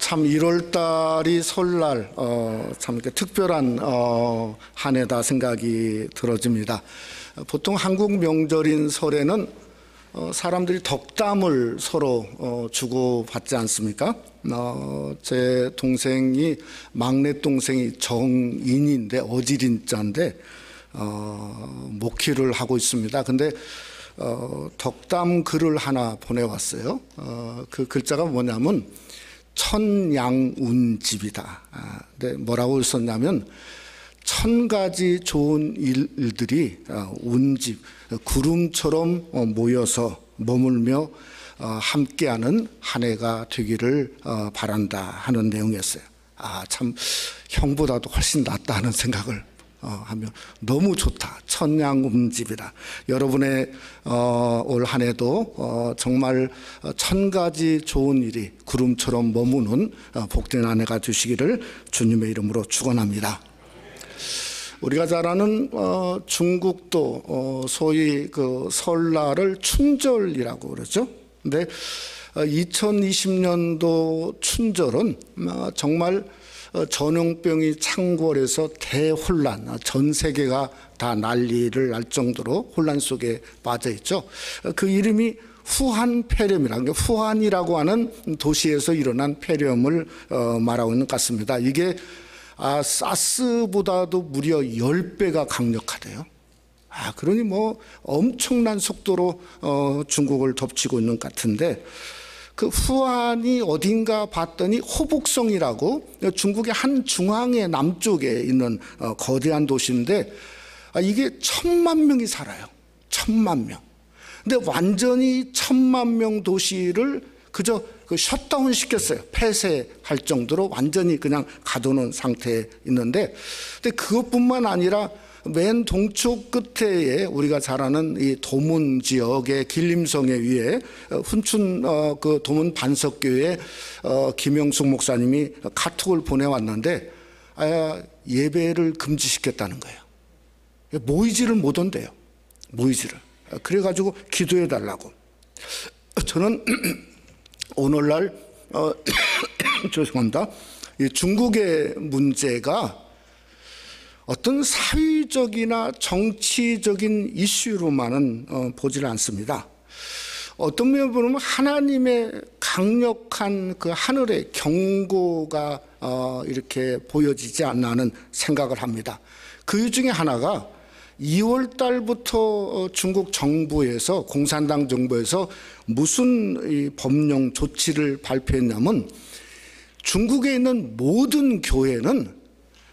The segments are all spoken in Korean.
참 1월 달이 설날 참 이렇게 특별한 한 해다 생각이 들어집니다. 보통 한국 명절인 설에는 사람들이 덕담을 서로 주고받지 않습니까? 제 동생이 막내 동생이 정인인데 어지린자인데 목회를 하고 있습니다. 근데 덕담 글을 하나 보내왔어요. 그 글자가 뭐냐면 천양운집이다. 근데 뭐라고 썼냐면 1000가지 좋은 일들이 운집, 구름처럼 모여서 머물며 함께하는 한 해가 되기를 바란다 하는 내용이었어요. 참 형보다도 훨씬 낫다 하는 생각을 하면 너무 좋다. 천양운집이다. 여러분의 올 한 해도 정말 1000가지 좋은 일이 구름처럼 머무는 복된 한 해가 되시기를 주님의 이름으로 축원합니다. 우리가 잘 아는 중국도 소위 그 설날을 춘절이라고 그러죠. 근데 2020년도 춘절은 정말 전염병이 창궐해서 대혼란, 전 세계가 다 난리를 날 정도로 혼란 속에 빠져 있죠. 그 이름이 후한 폐렴이라는 게 후한이라고 하는 도시에서 일어난 폐렴을 말하고 있는 것 같습니다. 이게 사스보다도 무려 10배가 강력하대요. 그러니 뭐 엄청난 속도로 중국을 덮치고 있는 것 같은데, 그 후한이 어딘가 봤더니 호북성이라고 중국의 한 중앙의 남쪽에 있는 거대한 도시인데, 이게 1000만 명이 살아요. 1000만 명. 근데 완전히 1000만 명 도시를 그저 셧다운 시켰어요. 폐쇄할 정도로 완전히 그냥 가둬놓은 상태에 있는데, 근데 그것뿐만 아니라 맨 동쪽 끝에 우리가 잘 아는 이 도문 지역의 길림성에 위에 훈춘 그 도문 반석교회 김영숙 목사님이 카톡을 보내왔는데 예배를 금지시켰다는 거예요. 모이지를 못 온대요. 모이지를. 그래가지고 기도해 달라고. 저는 오늘날 죄송합니다. 이 중국의 문제가 어떤 사회적이나 정치적인 이슈로만은 보지를 않습니다. 어떤 면을 보면 하나님의 강력한 그 하늘의 경고가 이렇게 보여지지 않나 하는 생각을 합니다. 그 중에 하나가 2월 달부터 중국 정부에서, 공산당 정부에서 무슨 이 법령 조치를 발표했냐면, 중국에 있는 모든 교회는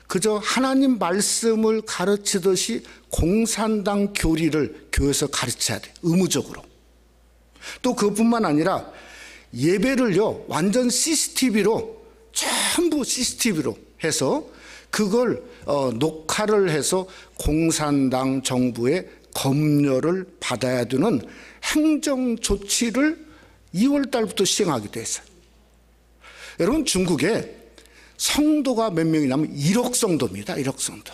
그저 하나님 말씀을 가르치듯이 공산당 교리를 교회에서 가르쳐야 돼. 의무적으로. 또 그것뿐만 아니라 예배를요, 완전 CCTV로, 전부 CCTV로 해서 그걸 녹화를 해서 공산당 정부의 검열을 받아야 되는 행정 조치를 2월 달부터 시행하기도 했어요. 여러분, 중국에 성도가 몇 명이냐면 1억 성도입니다. 1억 성도.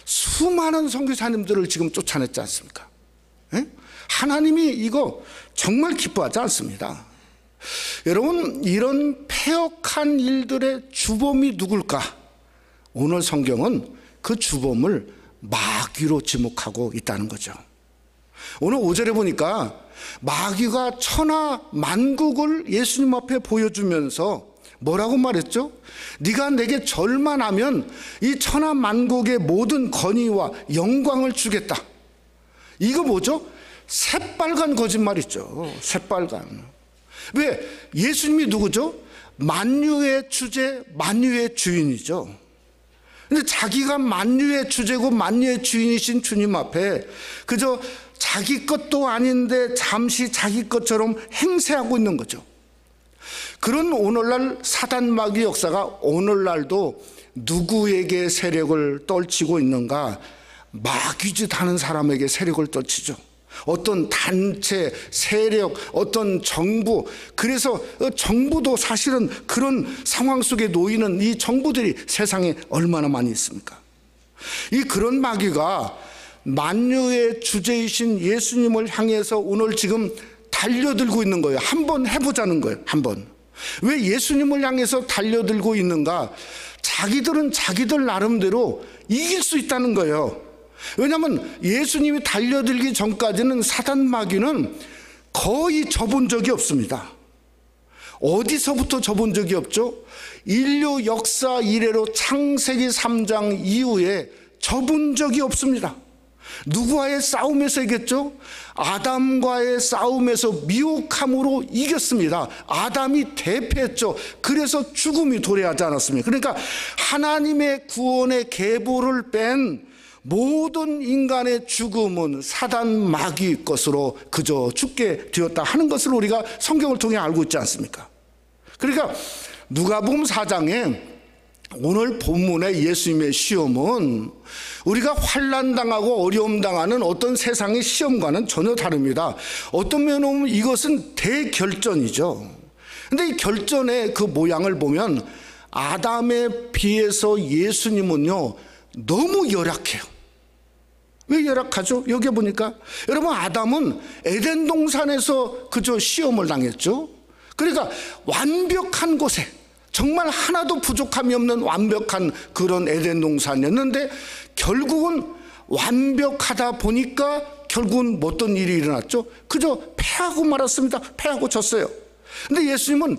수많은 선교사님들을 지금 쫓아냈지 않습니까? 에? 하나님이 이거 정말 기뻐하지 않습니다. 여러분, 이런 패역한 일들의 주범이 누굴까? 오늘 성경은 그 주범을 마귀로 지목하고 있다는 거죠. 오늘 5절에 보니까 마귀가 천하 만국을 예수님 앞에 보여주면서 뭐라고 말했죠? 네가 내게 절만 하면 이 천하 만국의 모든 권위와 영광을 주겠다. 이거 뭐죠? 새빨간 거짓말이죠. 새빨간. 왜? 예수님이 누구죠? 만유의 주제, 만유의 주인이죠. 근데 자기가 만유의 주제고 만유의 주인이신 주님 앞에 그저 자기 것도 아닌데 잠시 자기 것처럼 행세하고 있는 거죠. 그런 오늘날 사단 마귀 역사가 오늘날도 누구에게 세력을 떨치고 있는가? 마귀짓 하는 사람에게 세력을 떨치죠. 어떤 단체, 세력, 어떤 정부, 그래서 정부도 사실은 그런 상황 속에 놓이는 이 정부들이 세상에 얼마나 많이 있습니까? 이 그런 마귀가 만유의 주제이신 예수님을 향해서 오늘 지금 달려들고 있는 거예요. 한번 해보자는 거예요. 한번. 왜 예수님을 향해서 달려들고 있는가? 자기들은 자기들 나름대로 이길 수 있다는 거예요. 왜냐하면 예수님이 달려들기 전까지는 사단 마귀는 거의 져본 적이 없습니다. 어디서부터 져본 적이 없죠? 인류 역사 이래로 창세기 3장 이후에 져본 적이 없습니다. 누구와의 싸움에서 이겼죠? 아담과의 싸움에서 미혹함으로 이겼습니다. 아담이 대패했죠. 그래서 죽음이 도래하지 않았습니까? 그러니까 하나님의 구원의 계보를 뺀 모든 인간의 죽음은 사단 마귀 것으로 그저 죽게 되었다 하는 것을 우리가 성경을 통해 알고 있지 않습니까? 그러니까 누가복음 4장에 오늘 본문의 예수님의 시험은 우리가 환난당하고 어려움 당하는 어떤 세상의 시험과는 전혀 다릅니다. 어떤 면으로 보면 이것은 대결전이죠. 근데 이 결전의 그 모양을 보면 아담에 비해서 예수님은요 너무 열악해요. 왜 열악하죠? 여기 보니까 여러분, 아담은 에덴 동산에서 그저 시험을 당했죠. 그러니까 완벽한 곳에, 정말 하나도 부족함이 없는 완벽한 그런 에덴 동산이었는데 결국은 완벽하다 보니까 결국은 어떤 일이 일어났죠? 그저 패하고 말았습니다. 패하고 졌어요. 근데 예수님은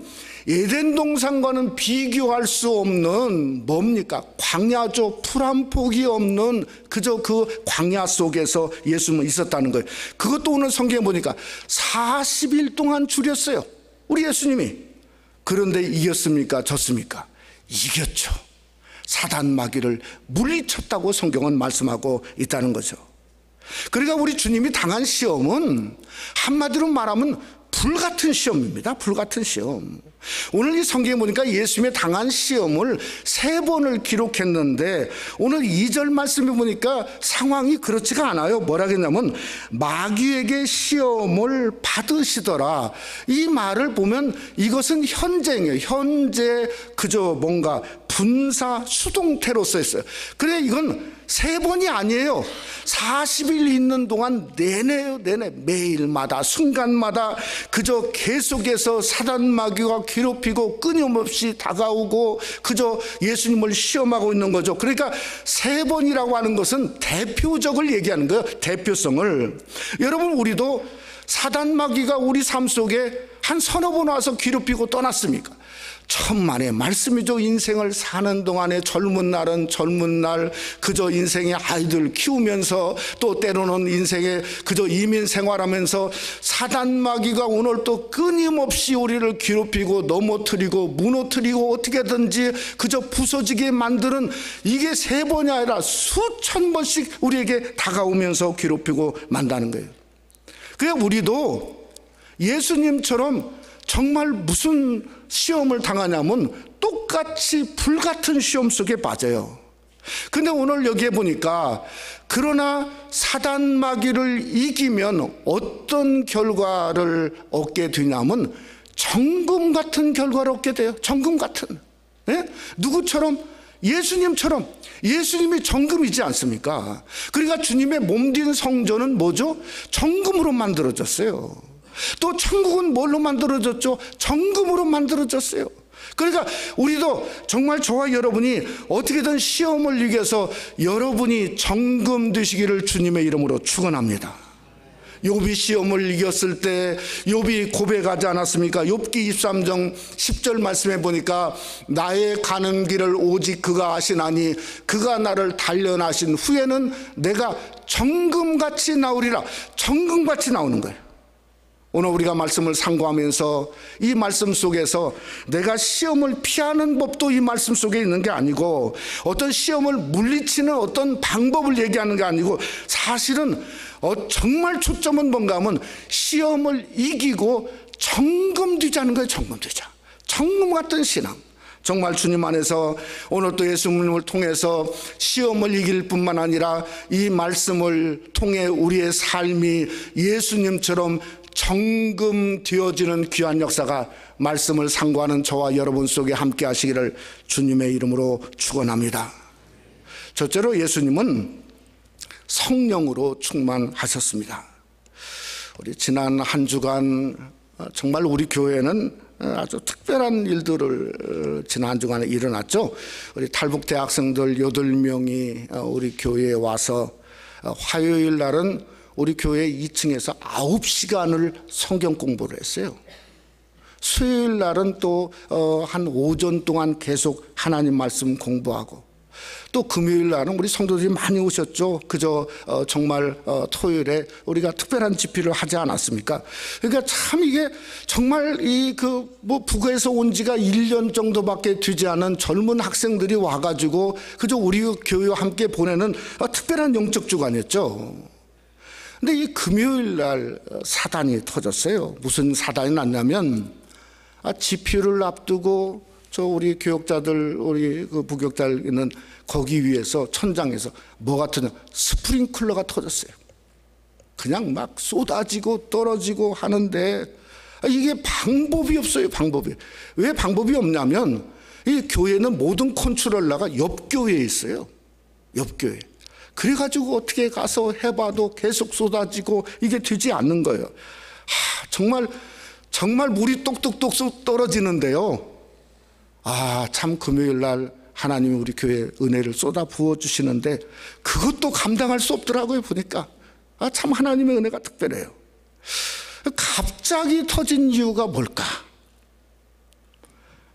에덴 동산과는 비교할 수 없는 뭡니까? 광야죠. 풀 한 폭이 없는 그저 그 광야 속에서 예수님은 있었다는 거예요. 그것도 오늘 성경에 보니까 40일 동안 줄였어요, 우리 예수님이. 그런데 이겼습니까? 졌습니까? 이겼죠. 사단 마귀를 물리쳤다고 성경은 말씀하고 있다는 거죠. 그러니까 우리 주님이 당한 시험은 한마디로 말하면 불같은 시험입니다. 불같은 시험. 오늘 이 성경에 보니까 예수님의 당한 시험을 3번을 기록했는데 오늘 2절 말씀에 보니까 상황이 그렇지가 않아요. 뭐라 했냐면 마귀에게 시험을 받으시더라. 이 말을 보면 이것은 현재예요. 현재 그저 뭔가 분사 수동태로 써있어요. 그래, 이건 3번이 아니에요. 40일 있는 동안 내내 매일마다 순간마다 그저 계속해서 사단 마귀가 괴롭히고 끊임없이 다가오고 그저 예수님을 시험하고 있는 거죠. 그러니까 3번이라고 하는 것은 대표적을 얘기하는 거예요. 대표성을. 여러분, 우리도 사단 마귀가 우리 삶 속에 한 서너 번 와서 괴롭히고 떠났습니까? 천만의 말씀이죠. 인생을 사는 동안에 젊은 날은 젊은 날 그저 인생의 아이들 키우면서 또 때로는 인생에 그저 이민 생활하면서 사단 마귀가 오늘 또 끊임없이 우리를 괴롭히고 넘어뜨리고 무너뜨리고 어떻게든지 그저 부서지게 만드는, 이게 3번이 아니라 수천 번씩 우리에게 다가오면서 괴롭히고 만다는 거예요. 그래, 우리도 예수님처럼 정말 무슨 시험을 당하냐면 똑같이 불같은 시험 속에 빠져요. 근데 오늘 여기에 보니까 그러나 사단 마귀를 이기면 어떤 결과를 얻게 되냐면 정금 같은 결과를 얻게 돼요. 정금 같은. 예? 누구처럼? 예수님처럼. 예수님이 정금이지 않습니까? 그러니까 주님의 몸된 성전은 뭐죠? 정금으로 만들어졌어요. 또 천국은 뭘로 만들어졌죠? 정금으로 만들어졌어요. 그러니까 우리도 정말 저와 여러분이 어떻게든 시험을 이겨서 여러분이 정금 되시기를 주님의 이름으로 축원합니다. 욥이 시험을 이겼을 때 욥이 고백하지 않았습니까? 욥기 23장 10절 말씀해 보니까 나의 가는 길을 오직 그가 아시나니 그가 나를 단련하신 후에는 내가 정금같이 나오리라. 정금같이 나오는 거예요. 오늘 우리가 말씀을 상고하면서 이 말씀 속에서 내가 시험을 피하는 법도 이 말씀 속에 있는 게 아니고 어떤 시험을 물리치는 어떤 방법을 얘기하는 게 아니고 사실은 정말 초점은 뭔가 하면 시험을 이기고 정금되자는 거예요. 정금되자. 정금 같은 신앙. 정말 주님 안에서 오늘 또 예수님을 통해서 시험을 이길 뿐만 아니라 이 말씀을 통해 우리의 삶이 예수님처럼 정금 되어지는 귀한 역사가 말씀을 상고하는 저와 여러분 속에 함께 하시기를 주님의 이름으로 축원합니다. 첫째로 예수님은 성령으로 충만하셨습니다. 우리 지난 한 주간 정말 우리 교회는 아주 특별한 일들을 지난 주간에 일어났죠. 우리 탈북 대학생들 8명이 우리 교회에 와서 화요일 날은 우리 교회 2층에서 9시간을 성경 공부를 했어요. 수요일 날은 또 한 오전 동안 계속 하나님 말씀 공부하고, 또 금요일 날은 우리 성도들이 많이 오셨죠. 그저 정말 토요일에 우리가 특별한 집회를 하지 않았습니까? 그러니까 참 이게 정말 북에서 온 지가 1년 정도밖에 되지 않은 젊은 학생들이 와가지고 그저 우리 교회와 함께 보내는 특별한 영적 주간이었죠. 근데 이 금요일 날 사단이 터졌어요. 무슨 사단이 났냐면, 집회를 앞두고 우리 교역자들, 우리 부교역자들 있는 거기 위에서 천장에서 뭐가 터져? 스프링클러가 터졌어요. 그냥 막 쏟아지고 떨어지고 하는데 이게 방법이 없어요. 방법이. 왜 방법이 없냐면, 이 교회는 모든 컨트롤러가 옆 교회에 있어요. 옆 교회. 그래가지고 어떻게 가서 해봐도 계속 쏟아지고 이게 되지 않는 거예요. 정말 물이 똑똑똑 떨어지는데요. 참 금요일 날 하나님이 우리 교회에 은혜를 쏟아 부어주시는데 그것도 감당할 수 없더라고요. 보니까 참 하나님의 은혜가 특별해요. 갑자기 터진 이유가 뭘까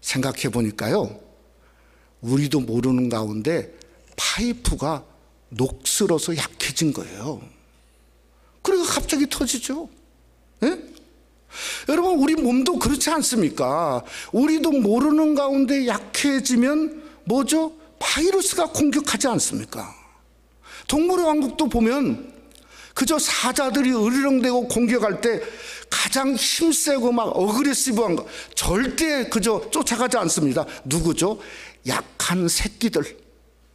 생각해 보니까요, 우리도 모르는 가운데 파이프가 녹슬어서 약해진 거예요. 그래서 갑자기 터지죠. 예? 여러분, 우리 몸도 그렇지 않습니까? 우리도 모르는 가운데 약해지면 뭐죠? 바이러스가 공격하지 않습니까? 동물의 왕국도 보면 그저 사자들이 으르렁대고 공격할 때 가장 힘세고 막 어그레시브한 거 절대 그저 쫓아가지 않습니다. 누구죠? 약한 새끼들.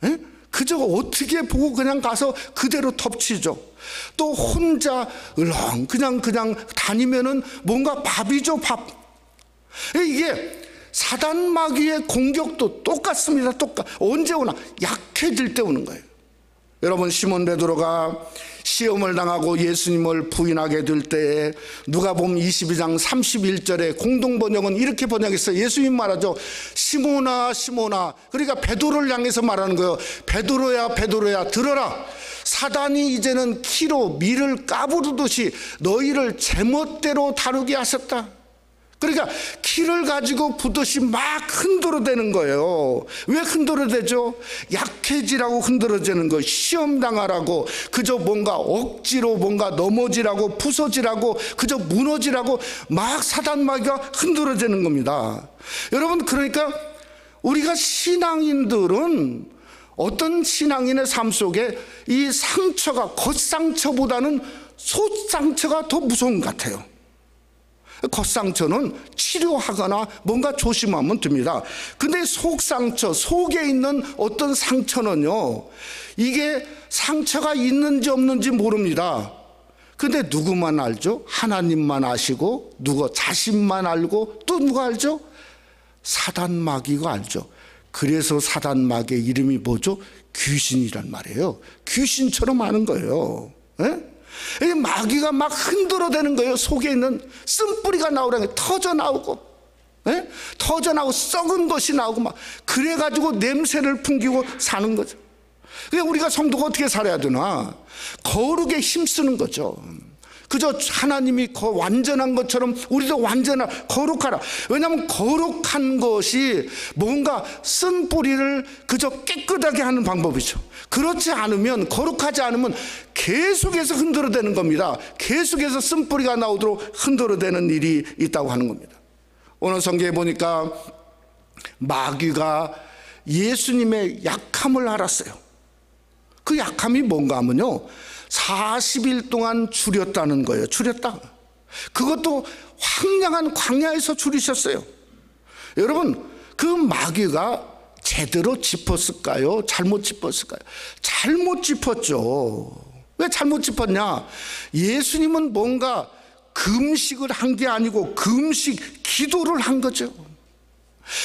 에? 그저 어떻게 보고 그냥 가서 그대로 덮치죠. 또 혼자 그냥 다니면은 뭔가 밥이죠, 밥. 이게 사단 마귀의 공격도 똑같습니다. 언제 오나? 약해질 때 오는 거예요. 여러분, 시몬 베드로가 시험을 당하고 예수님을 부인하게 될 때에 누가복음 22장 31절에 공동 번역은 이렇게 번역했어요. 예수님 말하죠. 시몬아 시몬아. 그러니까 베드로를 향해서 말하는 거예요. 베드로야 베드로야 들어라. 사단이 이제는 키로 밀을 까부르듯이 너희를 제멋대로 다루게 하셨다. 그러니까 키를 가지고 부듯이 막 흔들어대는 거예요. 왜 흔들어대죠? 약해지라고 흔들어대는 거예요. 시험 당하라고, 그저 뭔가 억지로 뭔가 넘어지라고, 부서지라고, 그저 무너지라고 막 사단 마귀가 흔들어대는 겁니다. 여러분, 그러니까 우리가 신앙인들은 어떤 신앙인의 삶 속에 이 상처가 겉상처보다는 속상처가 더 무서운 것 같아요. 겉상처는 치료하거나 뭔가 조심하면 됩니다. 근데 속상처, 속에 있는 어떤 상처는요, 이게 상처가 있는지 없는지 모릅니다. 근데 누구만 알죠? 하나님만 아시고, 누가 자신만 알고, 또 누가 알죠? 사단 마귀가 알죠. 그래서 사단 마귀의 이름이 뭐죠? 귀신이란 말이에요. 귀신처럼 하는 거예요. 예? 마귀가 막 흔들어대는 거예요. 속에 있는 쓴뿌리가 나오라는 게 터져 나오고, 예? 터져 나오고 썩은 것이 나오고 막 그래가지고 냄새를 풍기고 사는 거죠. 그러니까 우리가 성도가 어떻게 살아야 되나? 거룩에 힘쓰는 거죠. 그저 하나님이 완전한 것처럼 우리도 거룩하라. 왜냐하면 거룩한 것이 뭔가 쓴 뿌리를 그저 깨끗하게 하는 방법이죠. 그렇지 않으면, 거룩하지 않으면 계속해서 흔들어대는 겁니다. 계속해서 쓴 뿌리가 나오도록 흔들어대는 일이 있다고 하는 겁니다. 오늘 성경에 보니까 마귀가 예수님의 약함을 알았어요. 그 약함이 뭔가 하면요, 40일 동안 줄였다는 거예요. 줄였다. 그것도 황량한 광야에서 줄이셨어요. 여러분, 그 마귀가 제대로 짚었을까요? 잘못 짚었을까요? 잘못 짚었죠. 왜 잘못 짚었냐? 예수님은 뭔가 금식을 한 게 아니고 금식 기도를 한 거죠.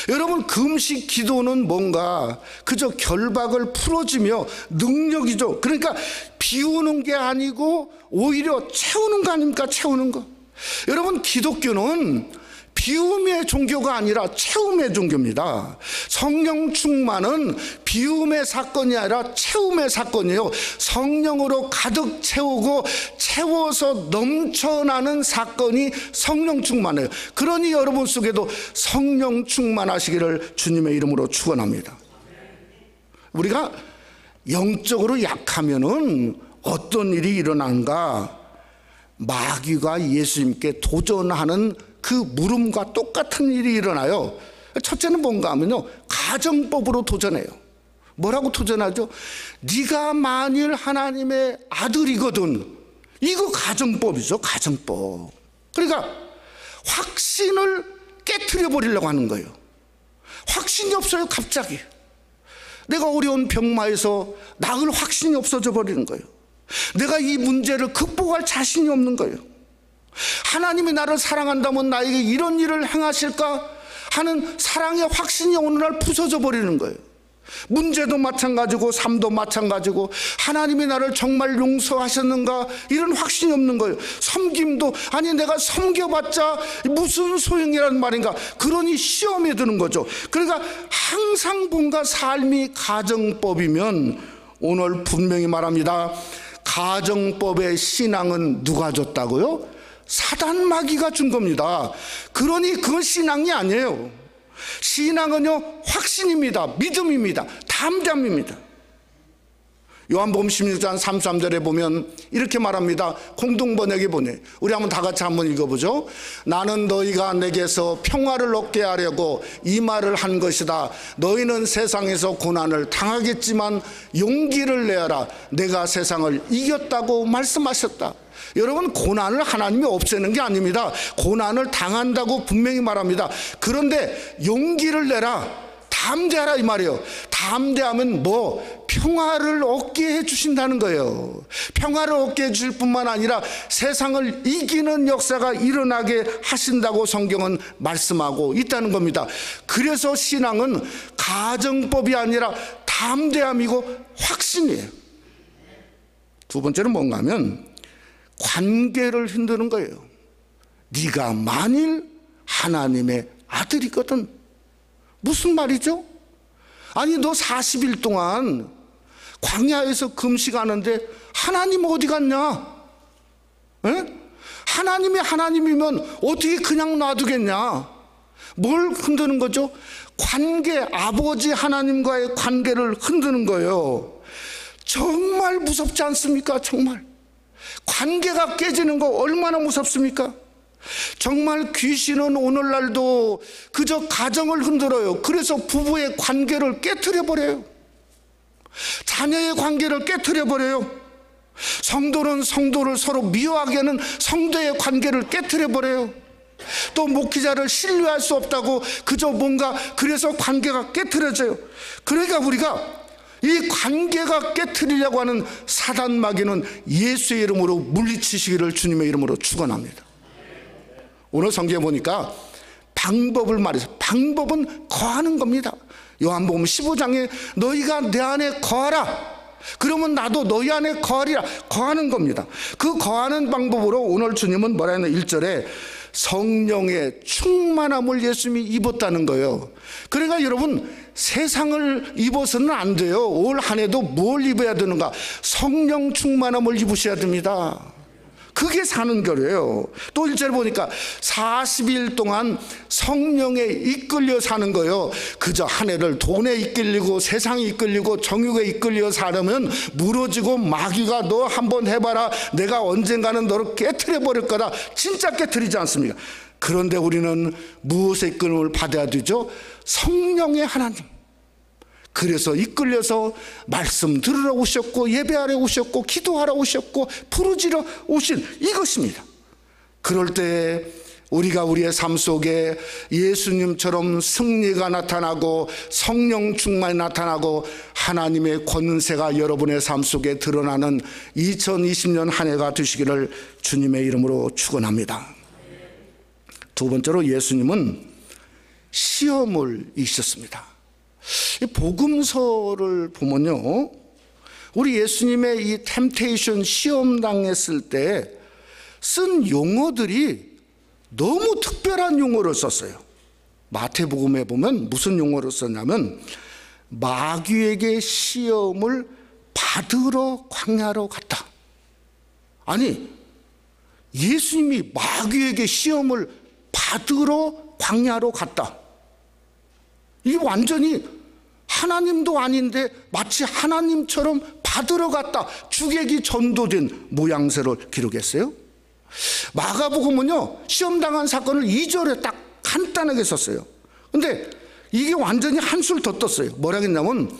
여러분, 금식 기도는 뭔가 그저 결박을 풀어주며 능력이죠. 그러니까 비우는 게 아니고 오히려 채우는 거 아닙니까? 채우는 거. 여러분, 기독교는 비움의 종교가 아니라 채움의 종교입니다. 성령 충만은 비움의 사건이 아니라 채움의 사건이에요. 성령으로 가득 채워서 넘쳐나는 사건이 성령 충만이에요. 그러니 여러분 속에도 성령 충만하시기를 주님의 이름으로 축원합니다. 우리가 영적으로 약하면은 어떤 일이 일어나는가? 마귀가 예수님께 도전하는 그 물음과 똑같은 일이 일어나요. 첫째는 뭔가 하면요, 가정법으로 도전해요. 뭐라고 도전하죠? 네가 만일 하나님의 아들이거든. 이거 가정법이죠. 가정법. 그러니까 확신을 깨트려 버리려고 하는 거예요. 확신이 없어요. 갑자기 내가 어려운 병마에서 나을 확신이 없어져 버리는 거예요. 내가 이 문제를 극복할 자신이 없는 거예요. 하나님이 나를 사랑한다면 나에게 이런 일을 행하실까 하는 사랑의 확신이 어느 날 부서져 버리는 거예요. 문제도 마찬가지고 삶도 마찬가지고 하나님이 나를 정말 용서하셨는가 이런 확신이 없는 거예요. 섬김도 아니 내가 섬겨봤자 무슨 소용이라는 말인가. 그러니 시험에 드는 거죠. 그러니까 항상 뭔가 삶이 가정법이면 오늘 분명히 말합니다. 가정법의 신앙은 누가 줬다고요? 사단 마귀가 준 겁니다. 그러니 그건 신앙이 아니에요. 신앙은요, 확신입니다. 믿음입니다. 담대함입니다. 요한복음 16장 33절에 보면 이렇게 말합니다. 공동번역에 보내. 우리 한번 다 같이 한번 읽어보죠. 나는 너희가 내게서 평화를 얻게 하려고 이 말을 한 것이다. 너희는 세상에서 고난을 당하겠지만 용기를 내어라. 내가 세상을 이겼다고 말씀하셨다. 여러분, 고난을 하나님이 없애는 게 아닙니다. 고난을 당한다고 분명히 말합니다. 그런데 용기를 내라, 담대하라 이 말이에요. 담대하면 뭐 평화를 얻게 해주신다는 거예요. 평화를 얻게 해주실 뿐만 아니라 세상을 이기는 역사가 일어나게 하신다고 성경은 말씀하고 있다는 겁니다. 그래서 신앙은 가정법이 아니라 담대함이고 확신이에요. 두 번째는 뭔가 하면 관계를 흔드는 거예요. 네가 만일 하나님의 아들이거든. 무슨 말이죠? 아니 너 40일 동안 광야에서 금식하는데 하나님 어디 갔냐? 에? 하나님이 하나님이면 어떻게 그냥 놔두겠냐? 뭘 흔드는 거죠? 관계, 아버지 하나님과의 관계를 흔드는 거예요. 정말 무섭지 않습니까? 정말 관계가 깨지는 거 얼마나 무섭습니까? 정말 귀신은 오늘날도 그저 가정을 흔들어요. 그래서 부부의 관계를 깨트려 버려요. 자녀의 관계를 깨트려 버려요. 성도는 성도를 서로 미워하게 하는 성도의 관계를 깨트려 버려요. 또 목회자를 신뢰할 수 없다고 그저 뭔가 그래서 관계가 깨트려져요. 그러니까 우리가 이 관계가 깨트리려고 하는 사단 마귀는 예수의 이름으로 물리치시기를 주님의 이름으로 축원합니다. 오늘 성경에 보니까 방법을 말해서 방법은 거하는 겁니다. 요한복음 15장에 너희가 내 안에 거하라. 그러면 나도 너희 안에 거하리라. 거하는 겁니다. 그 거하는 방법으로 오늘 주님은 뭐라 했나 1절에 성령의 충만함을 예수님이 입었다는 거예요. 그러니까 여러분 세상을 입어서는 안 돼요. 올 한 해도 뭘 입어야 되는가? 성령 충만함을 입으셔야 됩니다. 그게 사는 거예요. 또 1절에 보니까 40일 동안 성령에 이끌려 사는 거예요. 그저 한 해를 돈에 이끌리고 세상에 이끌리고 정욕에 이끌려 살면 무너지고 마귀가 너 한번 해봐라. 내가 언젠가는 너를 깨트려 버릴 거다. 진짜 깨트리지 않습니까? 그런데 우리는 무엇의 이끌림을 받아야 되죠? 성령의 하나님. 그래서 이끌려서 말씀 들으러 오셨고 예배하러 오셨고 기도하러 오셨고 부르짖으러 오신 이것입니다. 그럴 때 우리가 우리의 삶 속에 예수님처럼 승리가 나타나고 성령 충만이 나타나고 하나님의 권세가 여러분의 삶 속에 드러나는 2020년 한 해가 되시기를 주님의 이름으로 축원합니다. 두 번째로 예수님은 시험을 이기셨습니다. 이 복음서를 보면요, 우리 예수님의 이 템테이션 시험 당했을 때 쓴 용어들이 너무 특별한 용어를 썼어요. 마태복음에 보면 무슨 용어를 썼냐면 마귀에게 시험을 받으러 광야로 갔다. 아니, 예수님이 마귀에게 시험을 받으러 광야로 갔다. 이게 완전히 하나님도 아닌데 마치 하나님처럼 받으러 갔다. 주객이 전도된 모양새를 기록했어요. 마가복음은요, 시험당한 사건을 2절에 딱 간단하게 썼어요. 근데 이게 완전히 한술 더 떴어요. 뭐라 했냐면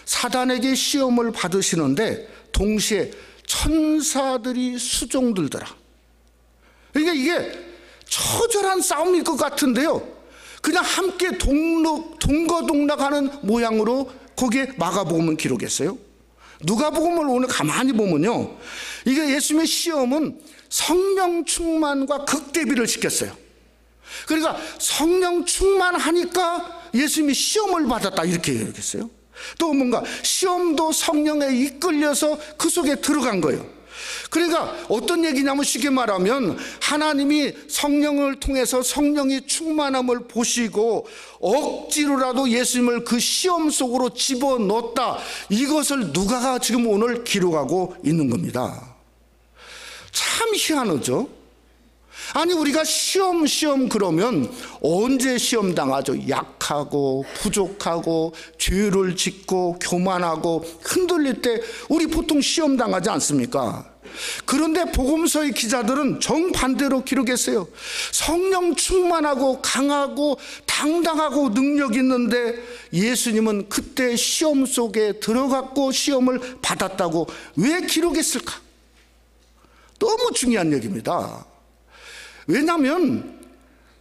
사단에게 시험을 받으시는데 동시에 천사들이 수종들더라. 그러니까 이게 처절한 싸움일 것 같은데요, 그냥 함께 동거동락하는 모양으로 거기에 마가복음은 기록했어요. 누가복음을 오늘 가만히 보면요, 이게 예수님의 시험은 성령 충만과 극대비를 시켰어요. 그러니까 성령 충만하니까 예수님이 시험을 받았다 이렇게 얘기했어요. 또 뭔가 시험도 성령에 이끌려서 그 속에 들어간 거예요. 그러니까 어떤 얘기냐면 쉽게 말하면 하나님이 성령을 통해서 성령이 충만함을 보시고 억지로라도 예수님을 그 시험 속으로 집어넣었다, 이것을 누가가 지금 오늘 기록하고 있는 겁니다. 참 희한하죠. 아니, 우리가 시험 그러면 언제 시험 당하죠? 약하고 부족하고 죄를 짓고 교만하고 흔들릴 때 우리 보통 시험 당하지 않습니까? 그런데 복음서의 기자들은 정반대로 기록했어요. 성령 충만하고 강하고 당당하고 능력 있는데 예수님은 그때 시험 속에 들어갔고 시험을 받았다고 왜 기록했을까? 너무 중요한 얘기입니다. 왜냐하면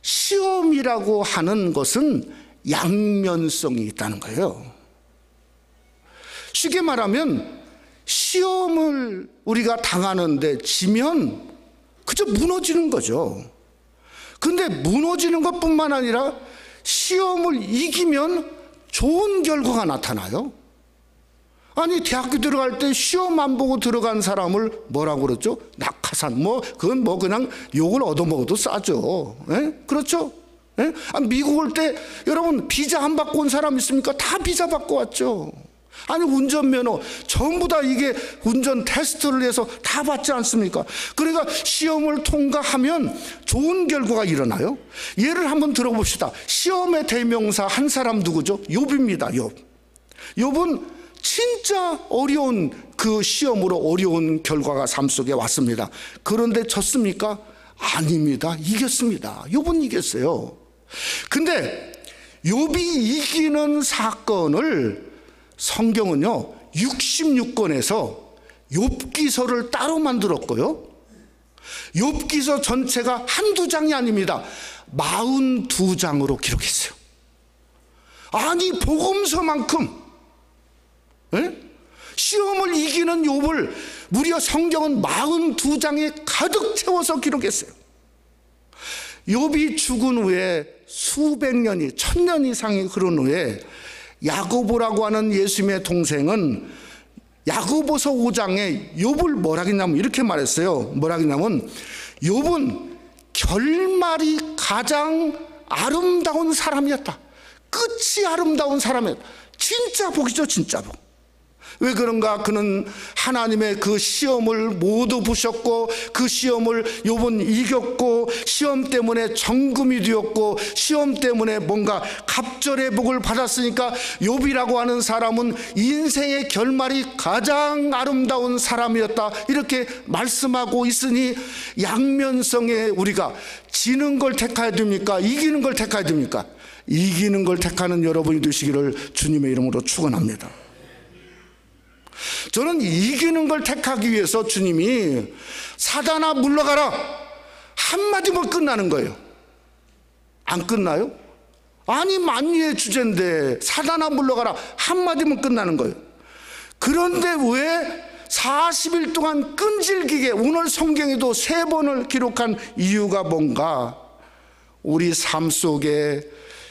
시험이라고 하는 것은 양면성이 있다는 거예요. 쉽게 말하면 시험을 우리가 당하는데 지면 그저 무너지는 거죠. 근데 무너지는 것뿐만 아니라 시험을 이기면 좋은 결과가 나타나요. 아니, 대학교 들어갈 때 시험 안 보고 들어간 사람을 뭐라고 그러죠? 낙하산. 그건 그냥 욕을 얻어먹어도 싸죠. 예? 그렇죠? 예? 미국 올 때 여러분 비자 안 받고 온 사람 있습니까? 다 비자 받고 왔죠. 아니, 운전면허 전부 다 이게 운전 테스트를 해서 다 받지 않습니까? 그러니까 시험을 통과하면 좋은 결과가 일어나요. 예를 한번 들어봅시다. 시험의 대명사 한 사람 누구죠? 욥입니다. 욥은 진짜 어려운 그 시험으로 어려운 결과가 삶 속에 왔습니다. 그런데 졌습니까? 아닙니다. 이겼습니다. 욥은 이겼어요. 근데 욥이 이기는 사건을 성경은요 66권에서 욥기서를 따로 만들었고요, 욥기서 전체가 한두 장이 아닙니다. 42장으로 기록했어요. 아니, 복음서만큼 시험을 이기는 욥을 무려 성경은 42장에 가득 채워서 기록했어요. 욥이 죽은 후에 수백 년이, 1000년 이상이 흐른 후에 야고보라고 하는 예수님의 동생은 야고보서 5장에 욥을 뭐라 했냐면 이렇게 말했어요. 뭐라 했냐면 욥은 결말이 가장 아름다운 사람이었다. 끝이 아름다운 사람이었다. 진짜 복이죠, 진짜 복. 왜 그런가? 그는 하나님의 그 시험을 모두 보셨고 그 시험을 욥은 이겼고 시험 때문에 정금이 되었고 시험 때문에 뭔가 갑절의 복을 받았으니까 욥이라고 하는 사람은 인생의 결말이 가장 아름다운 사람이었다, 이렇게 말씀하고 있으니 양면성에 우리가 지는 걸 택해야 됩니까? 이기는 걸 택해야 됩니까? 이기는 걸 택하는 여러분이 되시기를 주님의 이름으로 축원합니다. 저는 이기는 걸 택하기 위해서 주님이 사단아 물러가라 한마디면 끝나는 거예요. 안 끝나요? 아니, 만유의 주제인데 사단아 물러가라 한마디면 끝나는 거예요. 그런데 왜 40일 동안 끈질기게, 오늘 성경에도 3번을 기록한 이유가 뭔가? 우리 삶 속에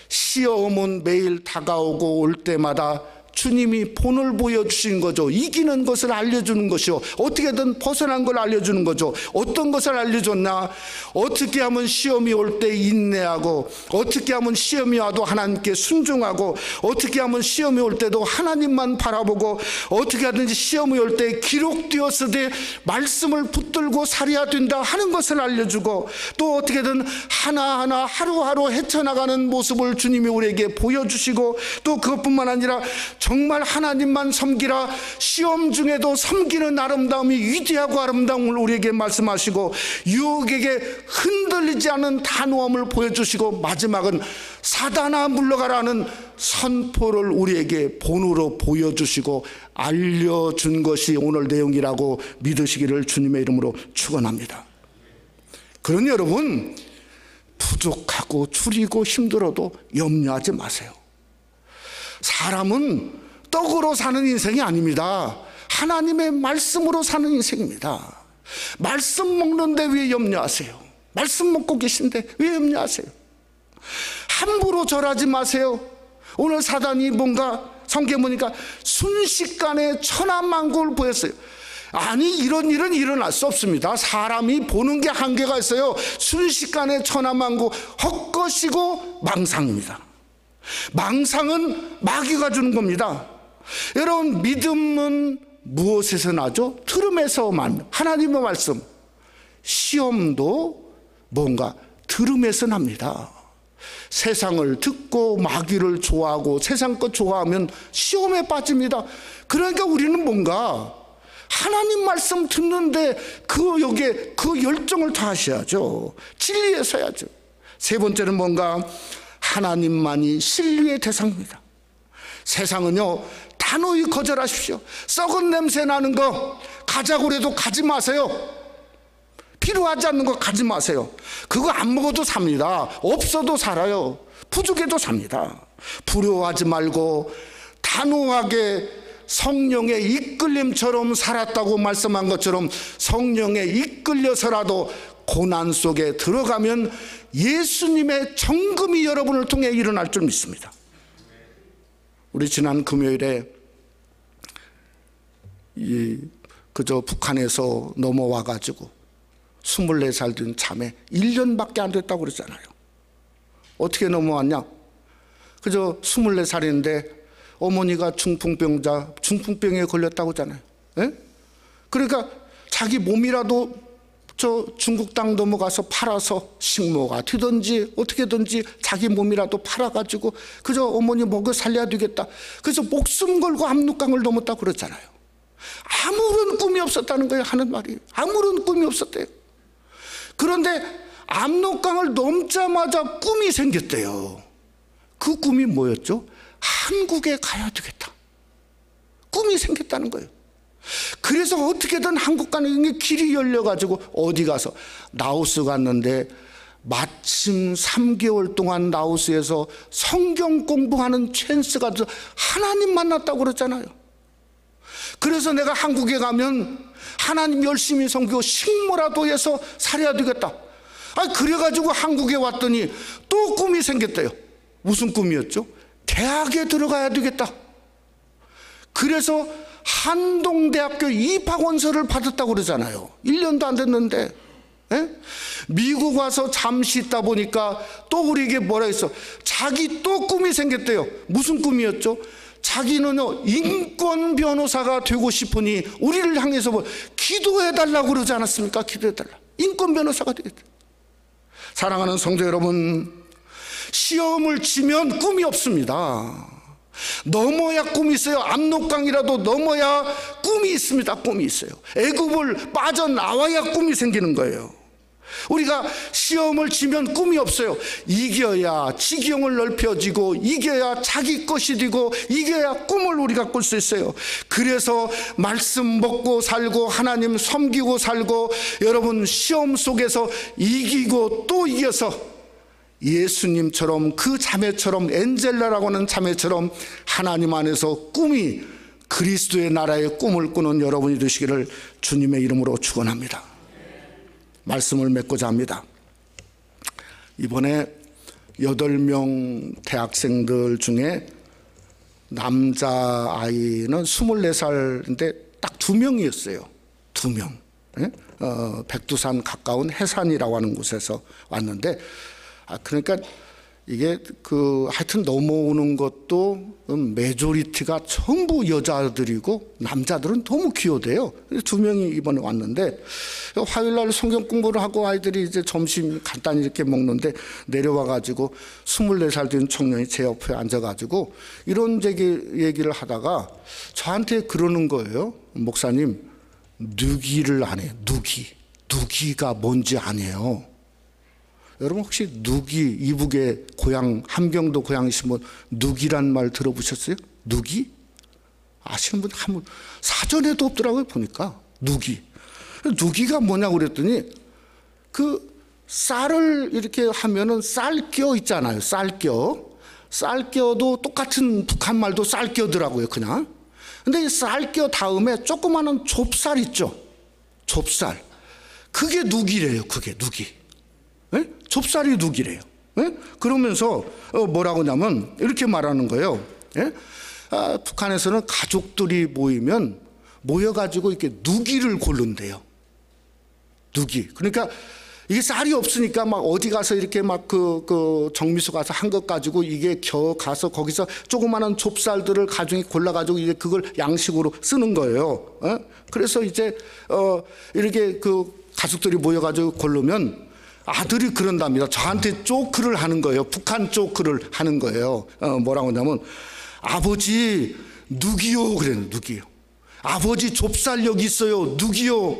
시험은 매일 다가오고 올 때마다 주님이 본을 보여주신 거죠. 이기는 것을 알려주는 것이요, 어떻게든 벗어난 걸 알려주는 거죠. 어떤 것을 알려줬나? 어떻게 하면 시험이 올 때 인내하고, 어떻게 하면 시험이 와도 하나님께 순종하고, 어떻게 하면 시험이 올 때도 하나님만 바라보고, 어떻게 하든지 시험이 올 때 기록되었으되 말씀을 붙들고 살아야 된다 하는 것을 알려주고, 또 어떻게든 하나하나 하루하루 헤쳐나가는 모습을 주님이 우리에게 보여주시고, 또 그것뿐만 아니라 정말 하나님만 섬기라, 시험 중에도 섬기는 아름다움이 위대하고 아름다움을 우리에게 말씀하시고, 유혹에게 흔들리지 않는 단호함을 보여주시고, 마지막은 사단아 물러가라는 선포를 우리에게 본으로 보여주시고 알려준 것이 오늘 내용이라고 믿으시기를 주님의 이름으로 축원합니다. 그러니 여러분, 부족하고 줄이고 힘들어도 염려하지 마세요. 사람은 떡으로 사는 인생이 아닙니다. 하나님의 말씀으로 사는 인생입니다. 말씀 먹는데 왜 염려하세요? 말씀 먹고 계신데 왜 염려하세요? 함부로 절하지 마세요. 오늘 사단이 뭔가 성경에 보니까 순식간에 천하만국을 보였어요. 아니, 이런 일은 일어날 수 없습니다. 사람이 보는 게 한계가 있어요. 순식간에 천하만국, 헛것이고 망상입니다. 망상은 마귀가 주는 겁니다. 여러분, 믿음은 무엇에서 나죠? 들음에서만. 하나님의 말씀. 시험도 뭔가 들음에서 납니다. 세상을 듣고 마귀를 좋아하고 세상 것 좋아하면 시험에 빠집니다. 그러니까 우리는 뭔가 하나님 말씀 듣는데 여기에 그 열정을 다하셔야죠. 진리에 서야죠. 세 번째는 뭔가 하나님만이 신뢰의 대상입니다. 세상은요, 단호히 거절하십시오. 썩은 냄새 나는 거 가자고 해도 가지 마세요. 필요하지 않는 거 가지 마세요. 그거 안 먹어도 삽니다. 없어도 살아요. 부족해도 삽니다. 부러워하지 말고 단호하게 성령의 이끌림처럼 살았다고 말씀한 것처럼 성령에 이끌려서라도 고난 속에 들어가면 예수님의 정금이 여러분을 통해 일어날 줄 믿습니다. 우리 지난 금요일에 그저 북한에서 넘어와가지고 24살 된 자매 1년밖에 안 됐다고 그러잖아요. 어떻게 넘어왔냐? 그저 24살인데 어머니가 중풍병에 걸렸다고 하잖아요. 예? 그러니까 자기 몸이라도 저 중국 땅 넘어가서 팔아서 식모가 되든지 어떻게든지 자기 몸이라도 팔아가지고 그저 어머니 먹여 살려야 되겠다. 그래서 목숨 걸고 압록강을 넘었다고 그러잖아요. 아무런 꿈이 없었다는 거예요. 하는 말이 아무런 꿈이 없었대요. 그런데 압록강을 넘자마자 꿈이 생겼대요. 그 꿈이 뭐였죠? 한국에 가야 되겠다. 꿈이 생겼다는 거예요. 그래서 어떻게든 한국 가는 게 길이 열려가지고 어디 가서 라오스 갔는데 마침 3개월 동안 라오스에서 성경 공부하는 찬스가 하나님 만났다고 그랬잖아요. 그래서 내가 한국에 가면 하나님 열심히 섬기고 식모라도 해서 살아야 되겠다. 그래가지고 한국에 왔더니 또 꿈이 생겼대요. 무슨 꿈이었죠? 대학에 들어가야 되겠다. 그래서 한동대학교 입학원서를 받았다고 그러잖아요. 1년도 안 됐는데. 예? 미국 와서 잠시 있다 보니까 또 우리에게 뭐라 했어? 자기 또 꿈이 생겼대요. 무슨 꿈이었죠? 자기는요, 인권 변호사가 되고 싶으니 우리를 향해서 기도해달라고 그러지 않았습니까? 기도해달라. 인권 변호사가 되겠다. 사랑하는 성도 여러분, 시험을 치면 꿈이 없습니다. 넘어야 꿈이 있어요. 압록강이라도 넘어야 꿈이 있습니다. 꿈이 있어요. 애굽을 빠져나와야 꿈이 생기는 거예요. 우리가 시험을 치면 꿈이 없어요. 이겨야 지경을 넓혀지고 이겨야 자기 것이 되고 이겨야 꿈을 우리가 꿀 수 있어요. 그래서 말씀 먹고 살고 하나님 섬기고 살고 여러분 시험 속에서 이기고 또 이겨서 예수님처럼 그 자매처럼 엔젤라라고 하는 자매처럼 하나님 안에서 꿈이 그리스도의 나라의 꿈을 꾸는 여러분이 되시기를 주님의 이름으로 축원합니다. 말씀을 맺고자 합니다. 이번에 8명 대학생들 중에 남자아이는 24살인데 딱 2명이었어요. 2명. 예? 백두산 가까운 해산이라고 하는 곳에서 왔는데, 그러니까 이게 하여튼 넘어오는 것도 메조리티가 전부 여자들이고 남자들은 너무 귀여대요. 2명이 이번에 왔는데, 화요일날 성경 공부를 하고 아이들이 이제 점심 간단히 이렇게 먹는데 내려와가지고 24살 된 청년이 제 옆에 앉아가지고 이런 얘기를 하다가 저한테 그러는 거예요. 목사님, 누기를 안 해요. 누기가 뭔지 안 해요. 여러분 혹시 누기, 이북의 고향, 함경도 고향이신 분 누기란 말 들어보셨어요? 누기? 아시는 분 한 분 사전에도 없더라고요. 보니까 누기가 뭐냐고 그랬더니 쌀을 이렇게 하면은 쌀겨 있잖아요. 쌀겨도 똑같은 북한 말도 쌀겨더라고요. 그냥. 근데 이 쌀겨 다음에 조그마한 좁쌀 있죠. 좁쌀. 그게 누기래요. 그게 누기. 예? 좁쌀이 누기래요. 예? 그러면서 뭐라고 하냐면 이렇게 말하는 거예요. 예? 북한에서는 가족들이 모여가지고 이렇게 누기를 고른대요. 누기. 그러니까 이게 쌀이 없으니까 막 어디 가서 이렇게 막 정미소 가서 한 것 가지고 이게 가서 거기서 조그마한 좁쌀들을 가중에 골라가지고 이제 그걸 양식으로 쓰는 거예요. 그래서 이제 이렇게 가족들이 모여가지고 고르면 아들이 그런답니다. 저한테 조크를 하는 거예요. 북한 조크를 하는 거예요. 뭐라고 하냐면 아버지 누기요 그래요. 누기요. 아버지 좁쌀 여기 있어요. 누기요.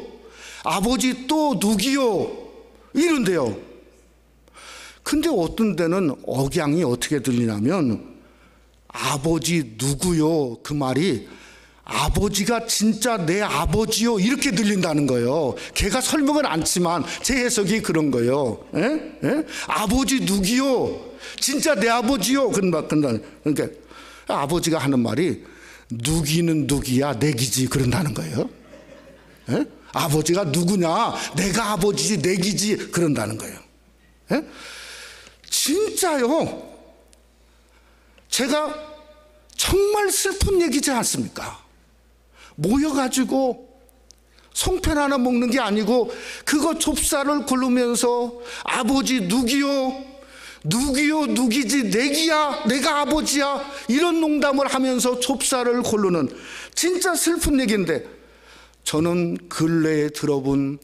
아버지 또 누기요. 이런데요. 근데 어떤 데는 억양이 어떻게 들리냐면 아버지 누구요 그 말이 아버지가 진짜 내 아버지요 이렇게 들린다는 거예요. 걔가 설명을 않지만 제 해석이 그런 거예요. 아버지 누구요 진짜 내 아버지요. 그러니까 아버지가 하는 말이 누기는 누기야 내기지 그런다는 거예요. 아버지가 누구냐 내가 아버지지 내기지 그런다는 거예요. 진짜요. 제가 정말 슬픈 얘기지 않습니까? 모여가지고 송편 하나 먹는 게 아니고 그거 좁쌀을 고르면서 아버지 누기요 누기지 내기야 내가 아버지야 이런 농담을 하면서 좁쌀을 고르는 진짜 슬픈 얘기인데, 저는 근래에 들어본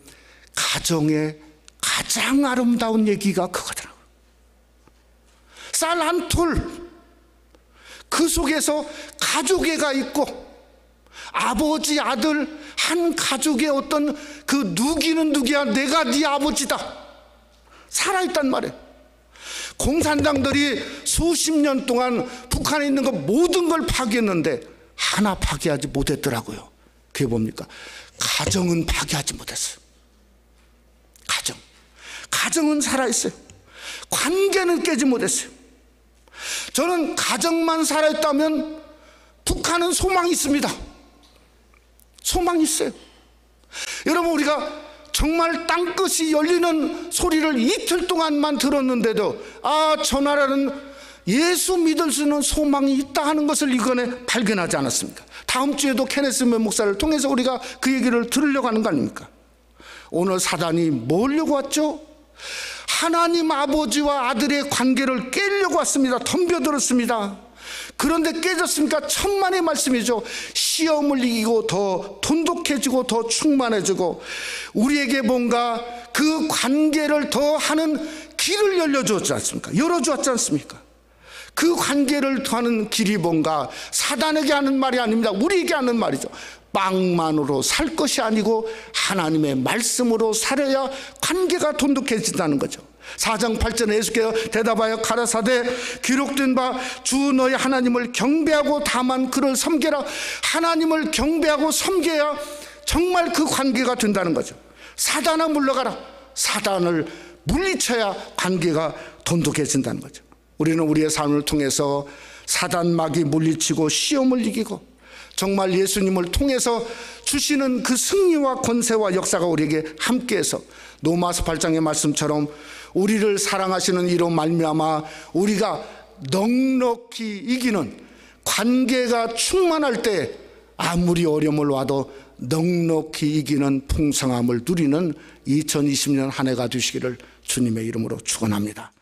가정의 가장 아름다운 얘기가 그거더라고요. 쌀 한 톨, 그 속에서 가족애가 있고 아버지 아들 한 가족의 어떤 그 누기는 누기야 내가 네 아버지다 살아있단 말이에요. 공산당들이 수십 년 동안 북한에 있는 거 모든 걸 파괴했는데 하나 파괴하지 못했더라고요. 그게 뭡니까? 가정은 파괴하지 못했어요. 가정은 살아있어요. 관계는 깨지 못했어요. 저는 가정만 살아있다면 북한은 소망이 있습니다. 소망이 있어요. 여러분 우리가 정말 땅끝이 열리는 소리를 이틀 동안만 들었는데도 저 나라는 예수 믿을 수 있는 소망이 있다 하는 것을 이번에 발견하지 않았습니까? 다음 주에도 케네스 목사를 통해서 우리가 그 얘기를 들으려고 하는 거 아닙니까? 오늘 사단이 뭐 하려고 왔죠? 하나님 아버지와 아들의 관계를 깨려고 왔습니다. 덤벼들었습니다. 그런데 깨졌습니까? 천만의 말씀이죠. 시험을 이기고 더 돈독해지고 더 충만해지고 우리에게 뭔가 그 관계를 더 하는 길을 열어주었지 않습니까? 그 관계를 더하는 길이 뭔가 사단에게 하는 말이 아닙니다. 우리에게 하는 말이죠. 빵만으로 살 것이 아니고 하나님의 말씀으로 살아야 관계가 돈독해진다는 거죠. 4장 8절에 예수께서 대답하여 가라사대 기록된 바 주 너희 하나님을 경배하고 다만 그를 섬겨라. 하나님을 경배하고 섬겨야 정말 그 관계가 된다는 거죠. 사단아 물러가라. 사단을 물리쳐야 관계가 돈독해진다는 거죠. 우리는 우리의 삶을 통해서 사단 마귀 물리치고 시험을 이기고 정말 예수님을 통해서 주시는 그 승리와 권세와 역사가 우리에게 함께해서 로마서 8장의 말씀처럼 우리를 사랑하시는 이로 말미암아 우리가 넉넉히 이기는 관계가 충만할 때 아무리 어려움을 와도 넉넉히 이기는 풍성함을 누리는 2020년 한 해가 되시기를 주님의 이름으로 축원합니다.